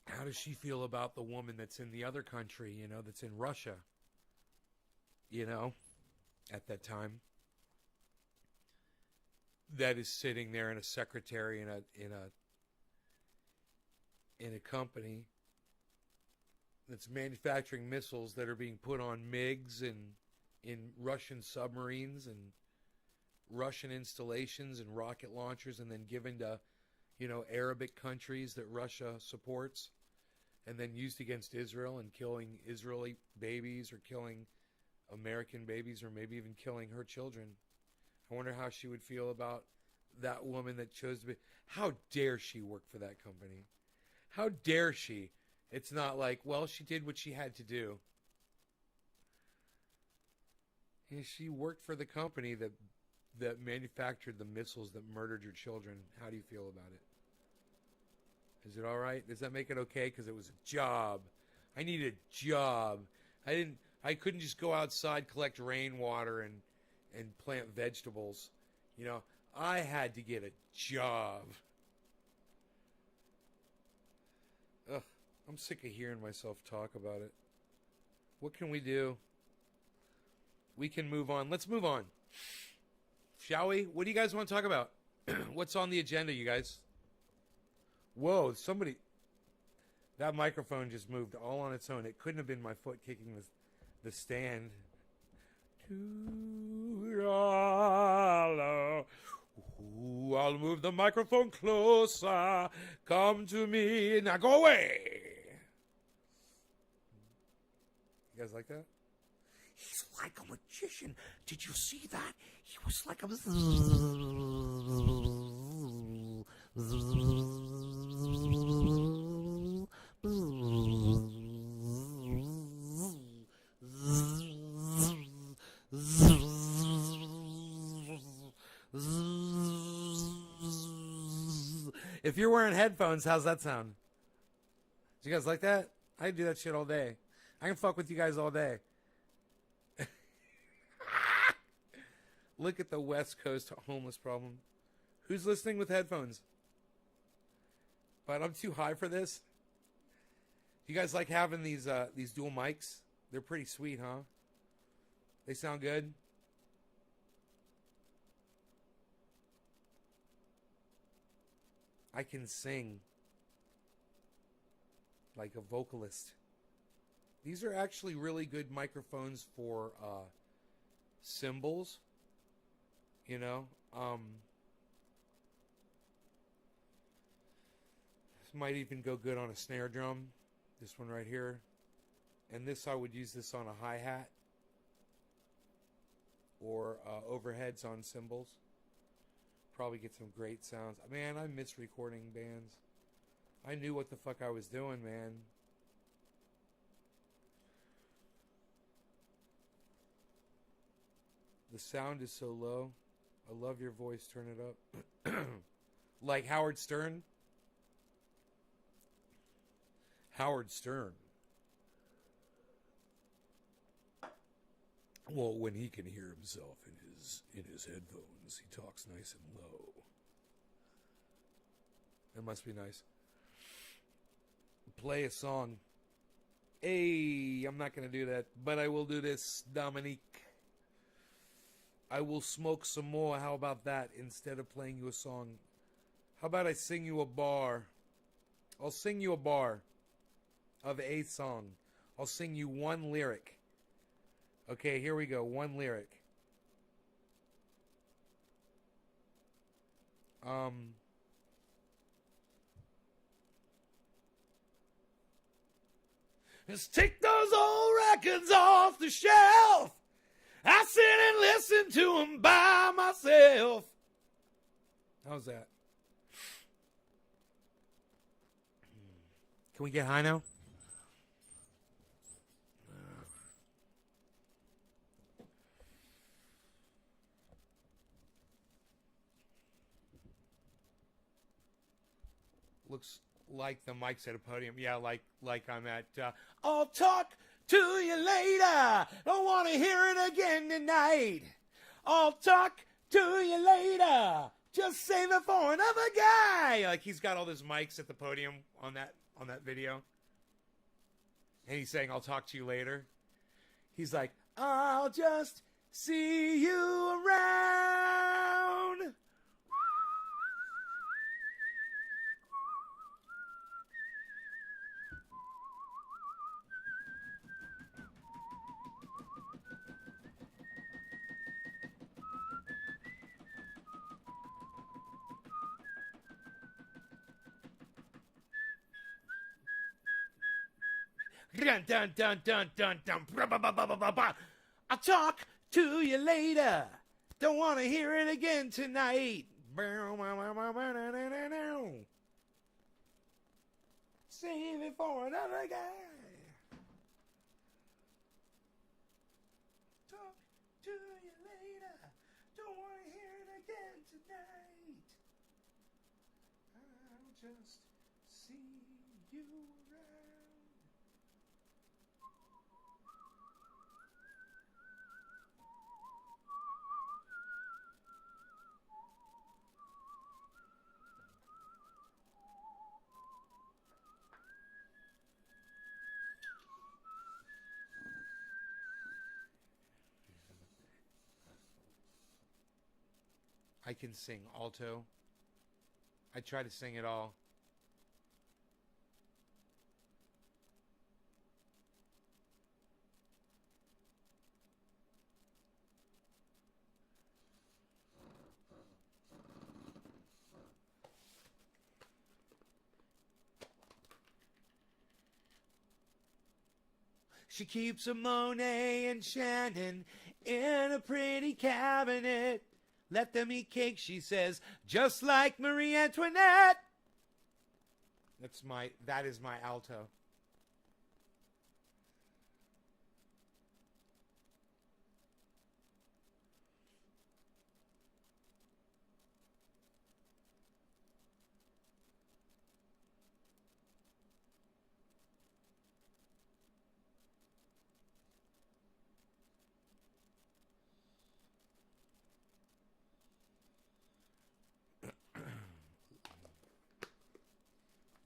How does she feel about the woman that's in the other country, you know, that's in Russia, you know, at that time, that is sitting there in a secretary in a company that's manufacturing missiles that are being put on MiGs and in Russian submarines and Russian installations and rocket launchers, and then given to, you know, Arabic countries that Russia supports, and then used against Israel and killing Israeli babies or killing American babies or maybe even killing her children. I wonder how she would feel about that woman that chose to be. How dare she work for that company? How dare she? It's not like, well, she did what she had to do. Yeah, she worked for the company that manufactured the missiles that murdered your children. How do you feel about it? Is it all right? Does that make it okay? Because it was a job. I needed a job. I couldn't just go outside, collect rainwater and plant vegetables. You know, I had to get a job. Ugh, I'm sick of hearing myself talk about it. What can we do? We can move on. Let's move on. Shall we? What do you guys want to talk about? What's on the agenda, you guys? Whoa, somebody... That microphone just moved all on its own. It couldn't have been my foot kicking the stand. I'll move the microphone closer. Come to me. Now go away. You guys like that? He's like a magician. Did you see that? He was like a... If you're wearing headphones, how's that sound? Do you guys like that? I do that shit all day. I can fuck with you guys all day. Look at the West Coast homeless problem. Who's listening with headphones? But I'm too high for this. You guys like having these dual mics? They're pretty sweet, huh? They sound good. I can sing like a vocalist. These are actually really good microphones for cymbals. You know, this might even go good on a snare drum. This one right here. And this, I would use this on a hi-hat or overheads on cymbals. probably get some great sounds. Man, I miss recording bands. I knew what the fuck I was doing, man. The sound is so low. I love your voice. Turn it up. Like Howard Stern. Howard Stern. Well, when he can hear himself in his headphones, he talks nice and low. It must be nice. Play a song. Hey, I'm not going to do that, but I will do this, Dominique. I will smoke some more. How about that? Instead of playing you a song, how about I sing you a bar? I'll sing you a bar of a song. I'll sing you one lyric. Okay, here we go. One lyric. Let's take those old records off the shelf. I sit and listen to them by myself. How's that? Can we get high now? Looks like the mic's at a podium. Yeah, like I'm at. I'll talk to you later. Don't want to hear it again tonight. I'll talk to you later. Just save it for another guy. Like he's got all those mics at the podium on that video, and he's saying, "I'll talk to you later." He's like, "I'll just see you around." Dun dun dun dun dun dun. I'll talk to you later. Don't want to hear it again tonight. Save it for another guy. Talk to you later. Don't want to hear it again tonight. I'll just see you around. I can sing alto. I try to sing it all. She keeps a Monet and Shannon in a pretty cabinet. Let them eat cake, she says, just like Marie Antoinette. That is my alto.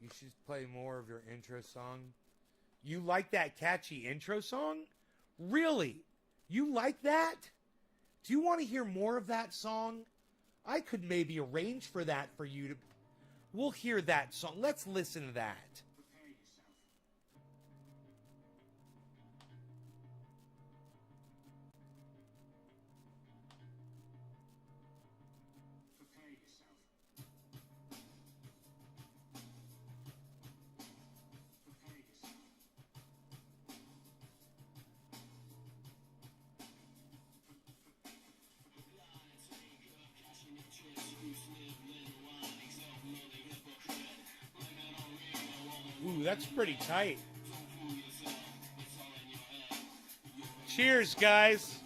You should play more of your intro song. You like that catchy intro song? Really? You like that? Do you want to hear more of that song? I could maybe arrange for that for you to... We'll hear that song. Let's listen to that. that's pretty tight. Cheers, guys.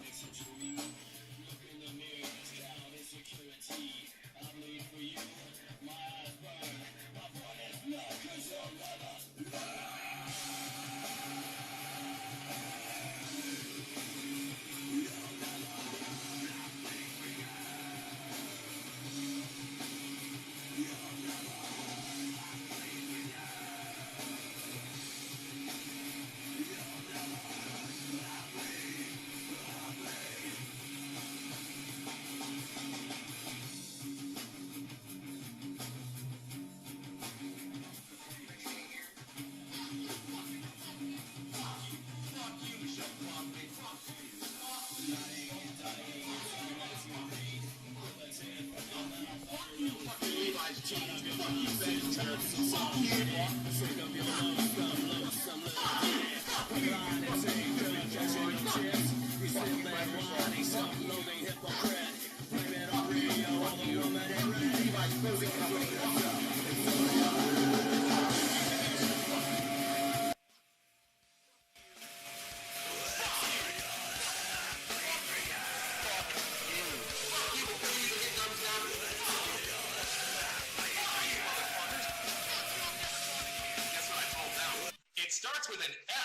It starts with an F.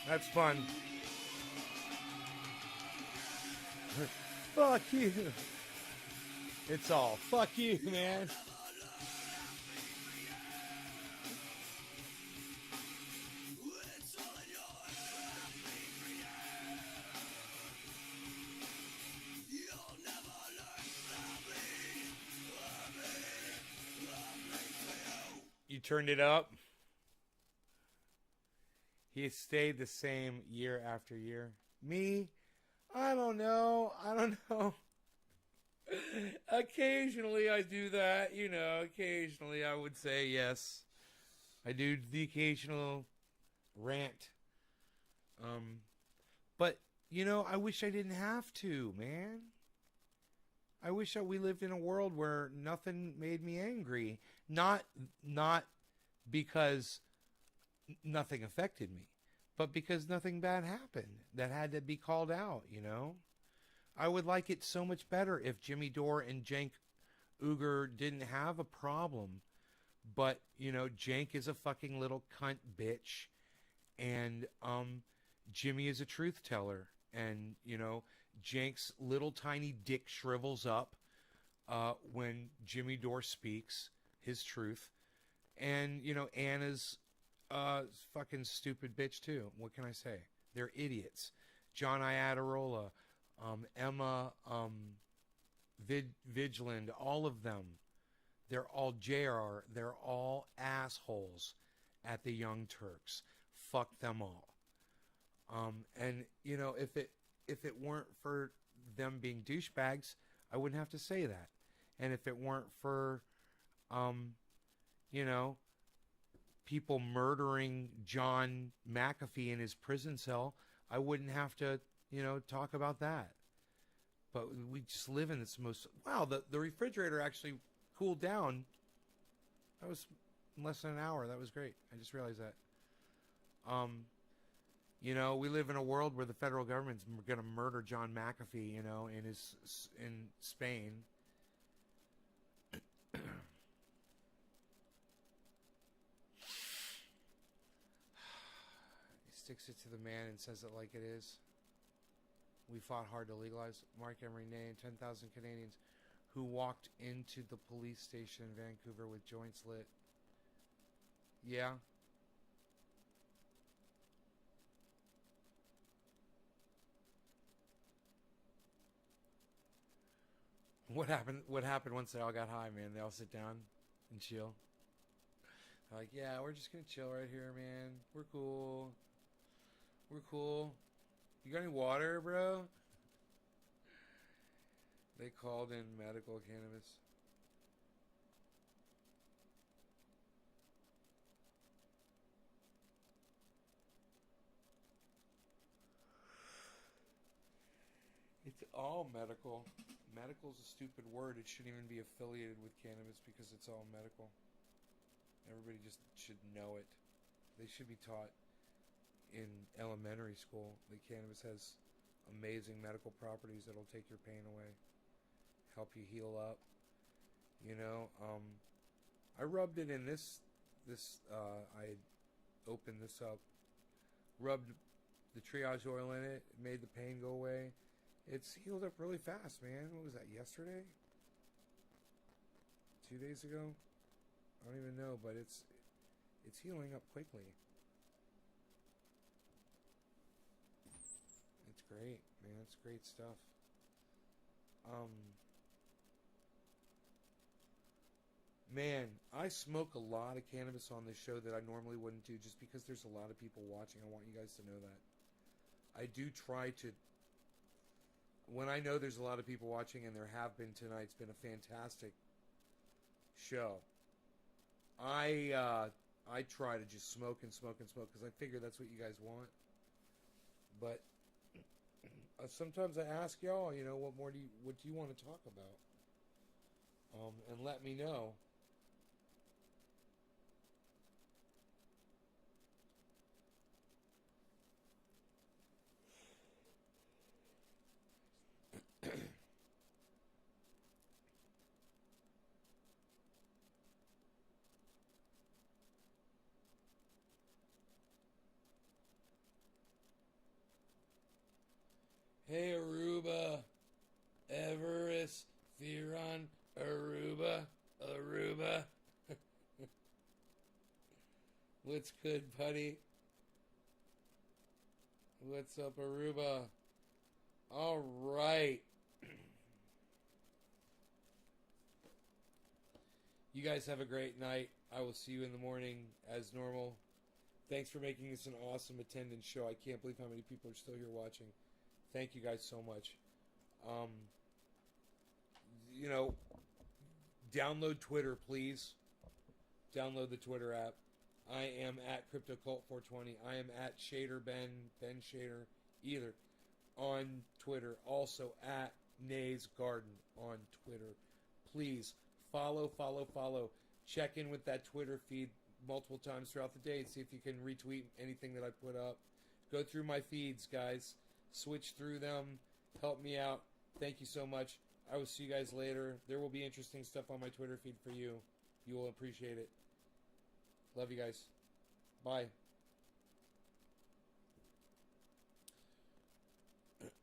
That's fun. Fuck you. It's all fuck you, man. You turned it up? He stayed the same year after year. Me? I don't know. Occasionally I do that, you know. Occasionally I would say yes. I do the occasional rant. But, you know, I wish I didn't have to, man. I wish that we lived in a world where nothing made me angry. Not because nothing affected me, but because nothing bad happened that had to be called out, you know? I would like it so much better if Jimmy Dore and Cenk Uygur didn't have a problem, but, you know, Cenk is a fucking little cunt bitch, and Jimmy is a truth teller, and, you know, Cenk's little tiny dick shrivels up when Jimmy Dore speaks his truth, and, you know, Anna's fucking stupid bitch too. What can I say? They're idiots. John Iadarola, Emma Vigiland, all of them. They're all JR. They're all assholes at the Young Turks. Fuck them all. And you know, if it weren't for them being douchebags, I wouldn't have to say that. And if it weren't for, you know, people murdering John McAfee in his prison cell, I wouldn't have to, you know, talk about that. But we just live in this most... Wow, the refrigerator actually cooled down. That was less than an hour. That was great. I just realized that. You know, we live in a world where the federal government's going to murder John McAfee, you know, in Spain. Sticks it to the man and says it like it is. We fought hard to legalize. Mark Emery Nay and 10,000 Canadians who walked into the police station in Vancouver with joints lit. Yeah. What happened? What happened once they all got high, man? They all sit down and chill. They're like, yeah, we're just gonna chill right here, man. We're cool. We're cool. You got any water, bro? They called in medical cannabis. It's all medical. Medical's a stupid word. It shouldn't even be affiliated with cannabis because it's all medical. Everybody just should know it. They should be taught in elementary school that cannabis has amazing medical properties that'll take your pain away, help you heal up. You know, I rubbed it in this. I had opened this up, rubbed the triage oil in it, made the pain go away. It's healed up really fast, man. What was that, yesterday? 2 days ago? I don't even know, but it's healing up quickly. It's great, man. It's great stuff. Man, I smoke a lot of cannabis on this show that I normally wouldn't do just because there's a lot of people watching. I want you guys to know that. I do try to, when I know there's a lot of people watching, and there have been tonight, it's been a fantastic show. I try to just smoke and smoke and smoke because I figure that's what you guys want. But sometimes I ask y'all, you know, what do you want to talk about? And let me know. Hey, Aruba, Everest, Theron, Aruba. What's good, buddy? What's up, Aruba? All right. You guys have a great night. I will see you in the morning as normal. Thanks for making this an awesome attendance show. I can't believe how many people are still here watching. Thank you guys so much. You know, download Twitter, please. Download the Twitter app. I am at CryptoCult420. I am at ShaderBen, Ben Shader, either, on Twitter. Also at Nays Garden on Twitter. Please follow. Check in with that Twitter feed multiple times throughout the day and see if you can retweet anything that I put up. Go through my feeds, guys. Switch through them. Help me out. Thank you so much. I will see you guys later. There will be interesting stuff on my Twitter feed for you. You will appreciate it. Love you guys. Bye.